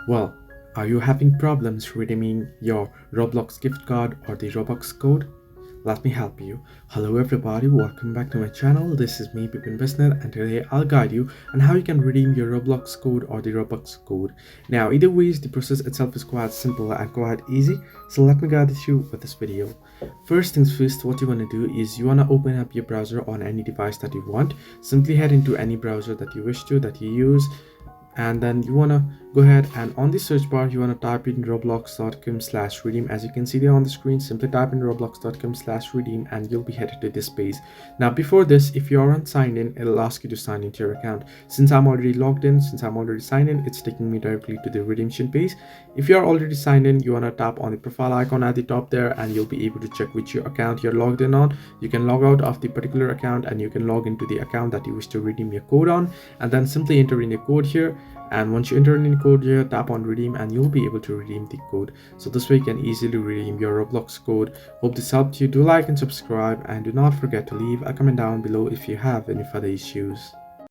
Well, are you having problems redeeming your Roblox gift card or the Robux code? Let me help you. Hello everybody, welcome back to my channel. This is me, Bipin Bisnet, and today I'll guide you on how you can redeem your Roblox code or the Robux code. Now, either ways, the process itself is quite simple and quite easy, so let me guide you with this video. First things first, what you want to do is you want to open up your browser on any device that you want. Simply head into any browser that you wish to, that you use, and then you want to go ahead and on the search bar you want to type in roblox.com/redeem. As you can see there on the screen, simply type in roblox.com/redeem and you'll be headed to this page. Now before this, if you aren't signed in, it'll ask you to sign into your account. Since I'm already logged in, since I'm already signed in, it's taking me directly to the redemption page. If you are already signed in, you want to tap on the profile icon at the top there and you'll be able to check which your account you're logged in on. You can log out of the particular account and you can log into the account that you wish to redeem your code on, and then simply enter in your code here. And once you enter in the code here, tap on redeem and you'll be able to redeem the code. So this way you can easily redeem your Roblox code. Hope this helped you. Do like and subscribe, and do not forget to leave a comment down below if you have any further issues.